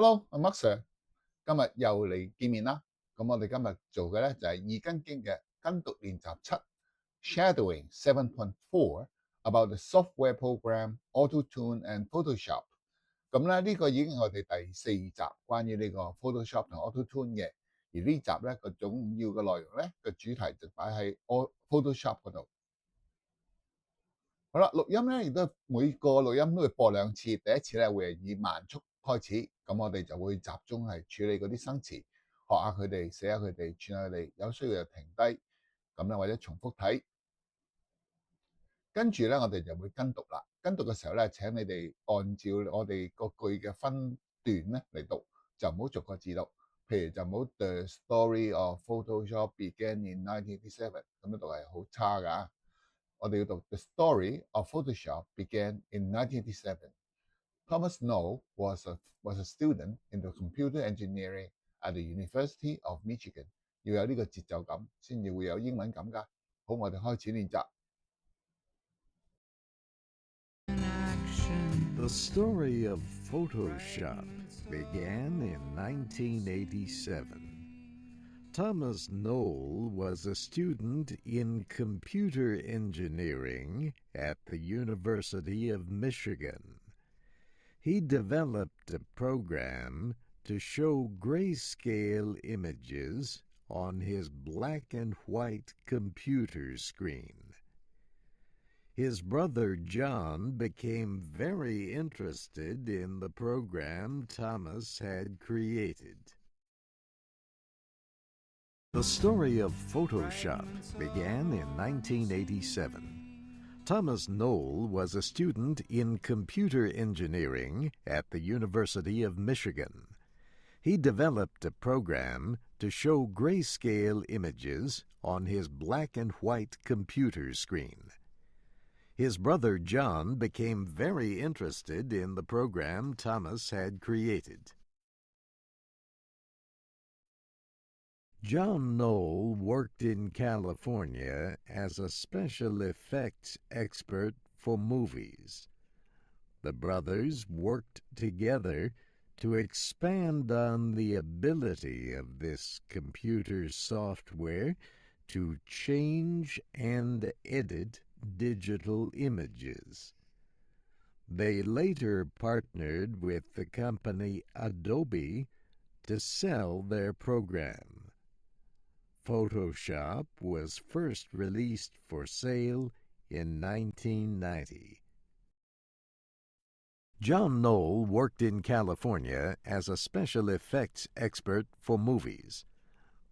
Hello，阿 Mark Sir，今日又嚟見面啦。咁我哋今日做嘅咧就係二根經嘅跟讀練習七 Shadowing 7.4 about the software program Auto-Tune and Photoshop。咁咧呢個已經係我哋第四集關於呢個 Photoshop 同 Auto-Tune 嘅，而呢集咧個總要嘅內容咧個主題就擺喺 Photoshop 嗰度。好啦，錄音咧亦都每個錄音都會播兩次，第一次咧會係以慢速開始，咁我哋就會集中係處理嗰啲生詞，學下佢哋，寫下佢哋，串下佢哋，有需要就停低，咁咧或者重複睇。跟住咧我哋就會跟讀啦。跟讀嘅時候咧，請你哋按照我哋個句嘅分段咧嚟讀，就唔好逐個字讀。譬如就唔好 The story of Photoshop began in 1987，咁樣讀係好差㗎。我哋要讀 The story of Photoshop began in 1987. Thomas Knoll was a student in the computer engineering at the University of Michigan. 要有呢個節奏感，先至會有英文感㗎。好，我哋開始練習。The story of Photoshop began in 1987. Thomas Knoll was a student in computer engineering at the University of Michigan. He developed a program to show grayscale images on his black and white computer screen. His brother John became very interested in the program Thomas had created. The story of Photoshop began in 1987. Thomas Knoll was a student in computer engineering at the University of Michigan. He developed a program to show grayscale images on his black and white computer screen. His brother John became very interested in the program Thomas had created. John Knoll worked in California as a special effects expert for movies. The brothers worked together to expand on the ability of this computer software to change and edit digital images. They later partnered with the company Adobe to sell their program. Photoshop was first released for sale in 1990. John Knoll worked in California as a special effects expert for movies.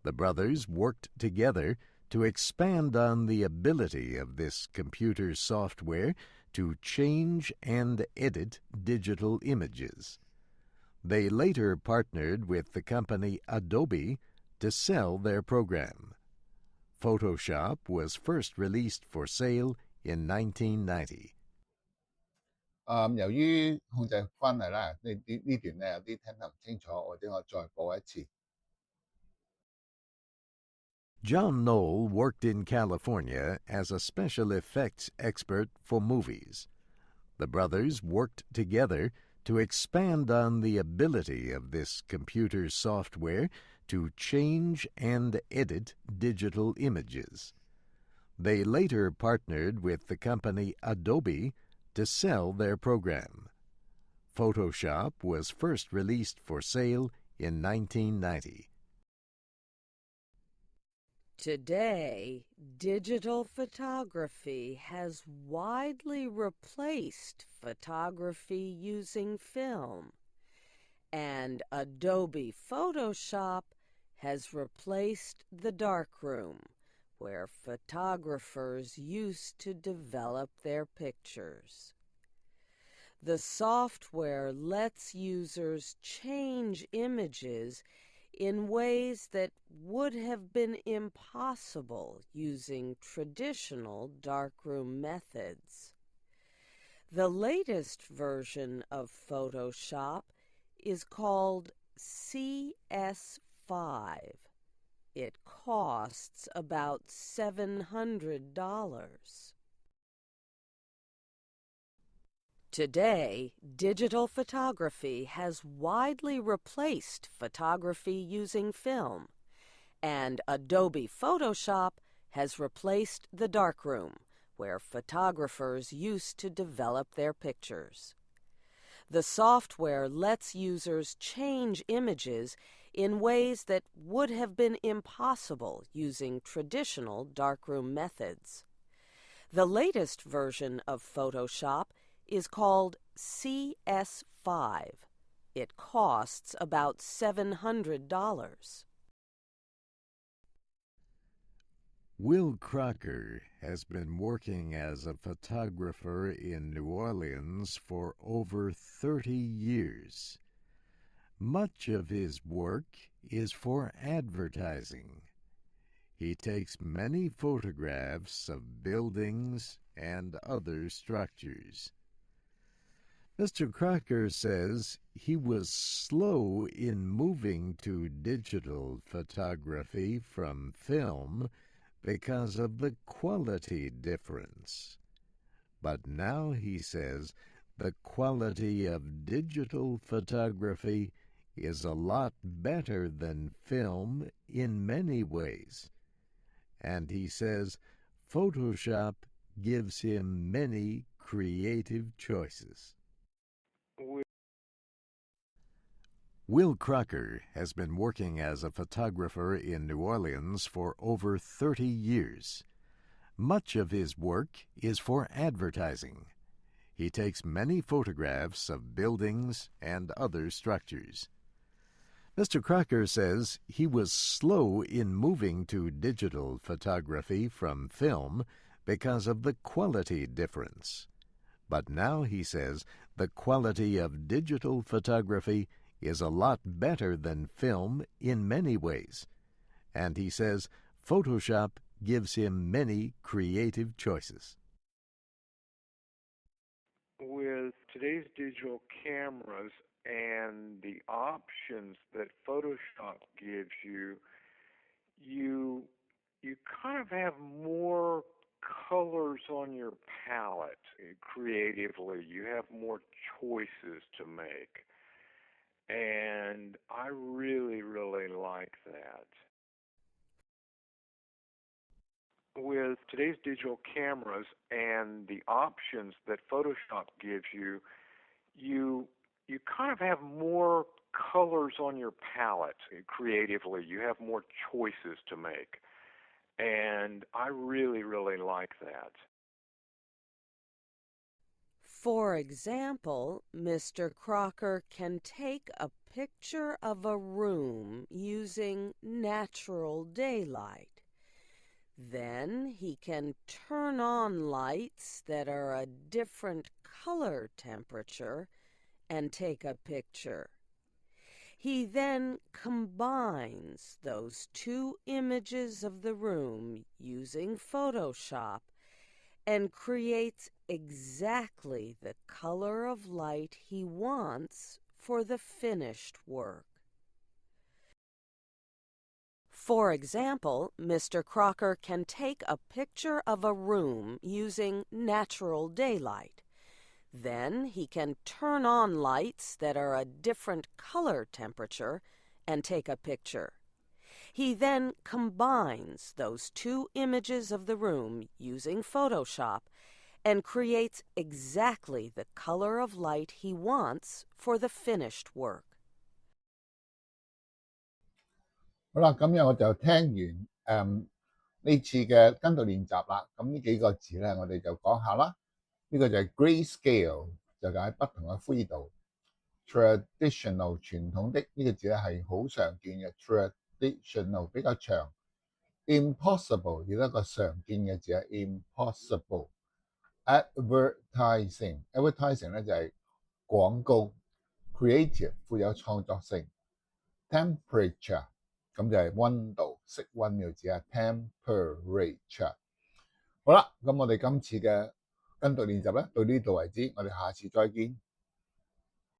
The brothers worked together to expand on the ability of this computer software to change and edit digital images. They later partnered with the company Adobe to sell their program. Photoshop was first released for sale in 1990. 由於控制關係啦，呢段咧有啲聽得唔清楚，或者我再播一次。John Knoll worked in California as a special effects expert for movies. The brothers worked together to expand on the ability of this computer software to change and edit digital images. They later partnered with the company Adobe to sell their program. Photoshop was first released for sale in 1990. Today, digital photography has widely replaced photography using film, and Adobe Photoshop has replaced the darkroom, where photographers used to develop their pictures. The software lets users change images in ways that would have been impossible using traditional darkroom methods. The latest version of Photoshop is called CS5. It costs about $700. Today, digital photography has widely replaced photography using film, and Adobe Photoshop has replaced the darkroom, where photographers used to develop their pictures. The software lets users change images in ways that would have been impossible using traditional darkroom methods. The latest version of Photoshop is called CS5. It costs about $700. Will Crocker has been working as a photographer in New Orleans for over 30 years. Much of his work is for advertising. He takes many photographs of buildings and other structures. Mr. Crocker says he was slow in moving to digital photography from film because of the quality difference. But now he says the quality of digital photography is a lot better than film in many ways. And he says Photoshop gives him many creative choices. Will Crocker has been working as a photographer in New Orleans for over 30 years. Much of his work is for advertising. He takes many photographs of buildings and other structures. Mr. Crocker says he was slow in moving to digital photography from film because of the quality difference. But now he says the quality of digital photography is a lot better than film in many ways. And he says Photoshop gives him many creative choices. With today's digital cameras and the options that Photoshop gives you, you kind of have more colors on your palette creatively. You have more choices to make. And I really, really like that. With today's digital cameras and the options that Photoshop gives you, you kind of have more colors on your palette creatively. You have more choices to make. And I really, really like that. For example, Mr. Crocker can take a picture of a room using natural daylight. Then he can turn on lights that are a different color temperature and take a picture. He then combines those two images of the room using Photoshop and creates exactly the color of light he wants for the finished work. For example, Mr. Crocker can take a picture of a room using natural daylight. Then he can turn on lights that are a different color temperature and take a picture. He then combines those two images of the room using Photoshop and creates exactly the color of light he wants for the finished work. 好啦，咁樣我就聽完呢次嘅跟讀練習啦。咁呢幾個字咧，我哋就講下啦。呢個就係 grayscale，就解不同嘅灰度。traditional 傳統的呢個字咧係好常見嘅 traditional 比較長。impossible 亦都一個常見嘅字係 impossible。advertising 咧就係廣告。creative 富有創作性。temperature 咁就係溫度，室溫嘅字啊 temperature。好啦，咁我哋今次嘅跟讀練習咧到呢度為止，我哋下次再見。